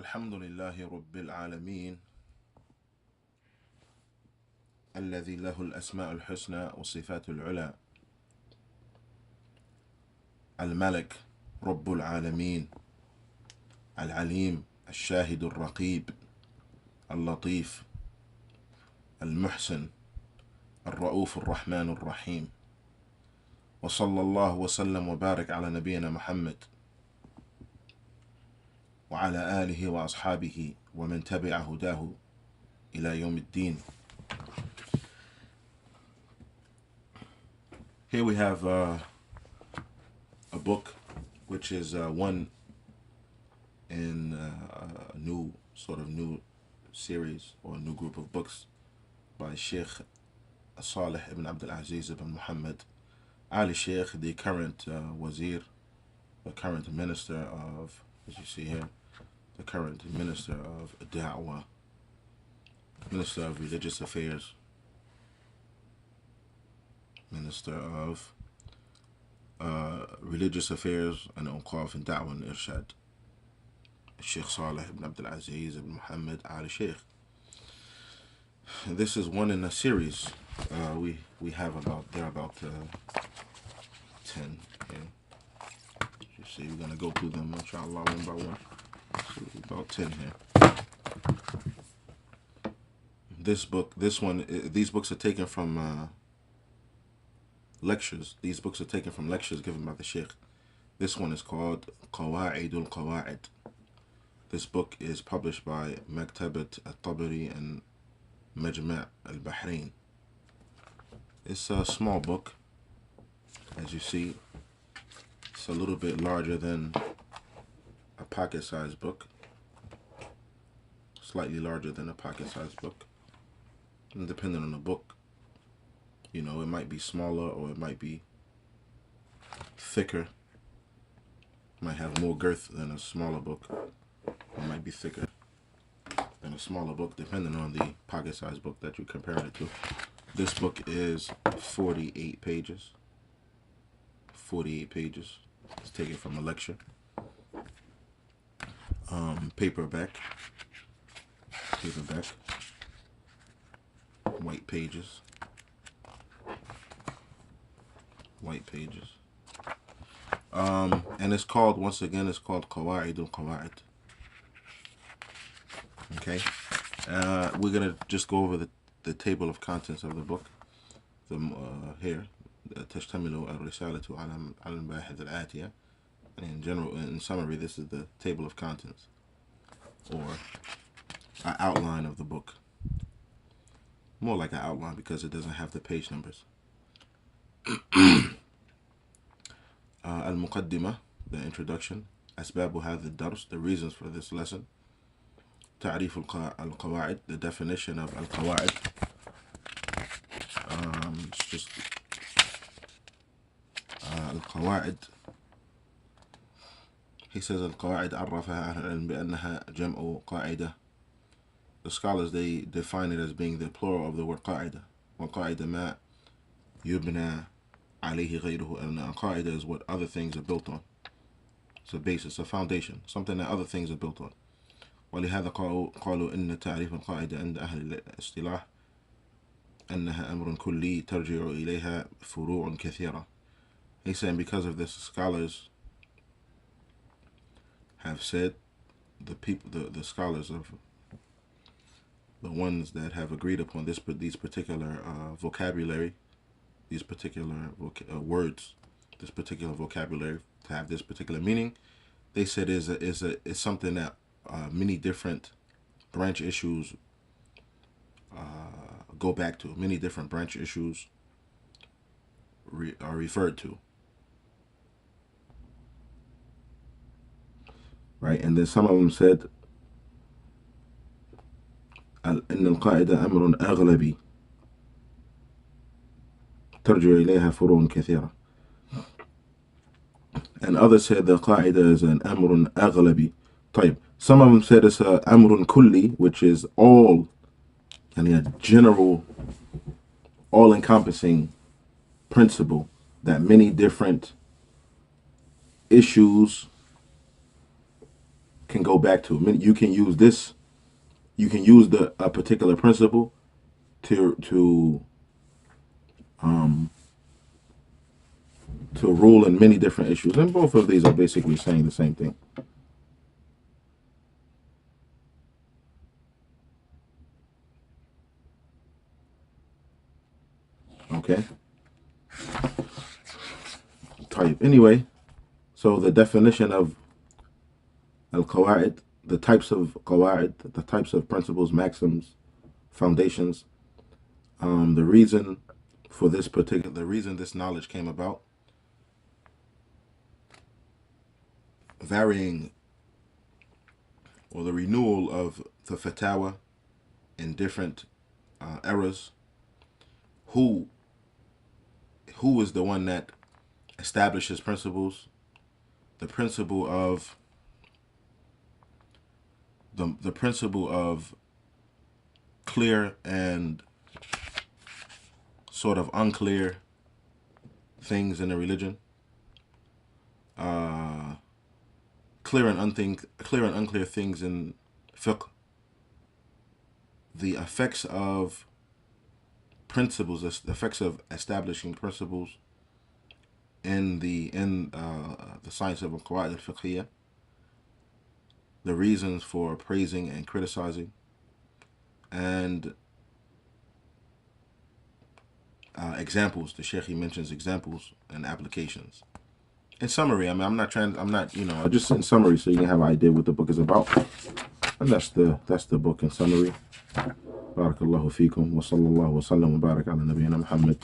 الحمد لله رب العالمين الذي له الأسماء الحسنى والصفات العلى الملك رب العالمين العليم الشاهد الرقيب اللطيف المحسن الرؤوف الرحمن الرحيم وصلى الله وسلم وبارك على نبينا محمد وعلى آله وأصحابه ومن تبع هداه إلى يوم الدين. Here we have a book which is one in a new series or a new group of books by Shaykh Saalih ibn Abdul Aziz ibn Muhammad al-Shaykh, the current Wazir, the current minister of, as you see here, the current minister of Da'wah, minister of religious affairs, minister of religious affairs and Awqaf and Da'wah and Irshad, Shaykh Saalih ibn Abdul Aziz ibn Muhammad al-Shaykh. This is one in a series. We have about 10 here. You see, we're gonna go through them inshallah one by one. So about 10 here. These books are taken from lectures. These books are taken from lectures given by the Sheikh. This one is called Qawaid AlQawaid. This book is published by Maktabat al-Tabari and Majma' al-Bahrain. It's a small book, as you see. It's a little bit larger than a pocket-sized book, slightly larger than a pocket-sized book, and depending on the book, you know, it might be smaller or it might be thicker. It might have more girth than a smaller book. It might be thicker than a smaller book, depending on the pocket-sized book that you compare it to. This book is 48 pages. 48 pages. It's taken from a lecture. Paperback, white pages, and it's called, once again, it's called Qawaid AlQawaid. Okay, we're gonna just go over the table of contents of the book. Here, تشتمل الرسالة على المباحث الآتية. In general, in summary, this is the table of contents, or an outline of the book. More like an outline because it doesn't have the page numbers. المقدمة, the introduction. أسباب هذا الدرس, the reasons for this lesson. تعريف القواعد, the definition of القواعد. It's just القواعد. He says القواعد عرفها أهل العلم بأنها جمع قاعدة. The scholars, they define it as being the plural of the word قاعدة. وقاعدة ما يبنى عليه غيره. And a قاعدة is what other things are built on. It's a basis, a foundation, something that other things are built on. ولهذا قالوا إن تعريف القاعدة عند أهل الاصطلاح أنها أمر كلي ترجع إليها فروع كثيرة. He's saying because of this, scholars have said, the scholars of the ones that have agreed upon these particular vocabulary, these particular words, this particular vocabulary to have this particular meaning, they said is something that many different branch issues go back to. Many different branch issues are referred to. Right, and then some of them said إن القاعدة أمر أغلبي ترجع إليها فروع كثيرة. And others said the قاعدة is an أمر أغلبي. طيب, some of them said it's a أمر كلي, which is all, and a general, all-encompassing principle that many different issues can go back to. You can use this. You can use a particular principle to rule in many different issues, and both of these are basically saying the same thing. Okay. Type. Anyway, so the definition of al-Qawaid, the types of Qawaid, the types of principles, maxims, foundations. The reason for this the reason this knowledge came about, varying or the renewal of the fatwa in different eras. Who is the one that establishes principles? The principle of the principle of clear and sort of unclear things in the religion. Clear and unclear things in fiqh. The effects of principles, the effects of establishing principles in the science of Qawaid al-Fiqhiyya. The reasons for praising and criticizing, and examples. The Shaykh mentions examples and applications. In summary, I mean, I'm not, just in summary, so you can have an idea what the book is about. And that's the book in summary. Barakallahu feekum wa sallallahu wa sallam wa barak ala nabiyyina Muhammad.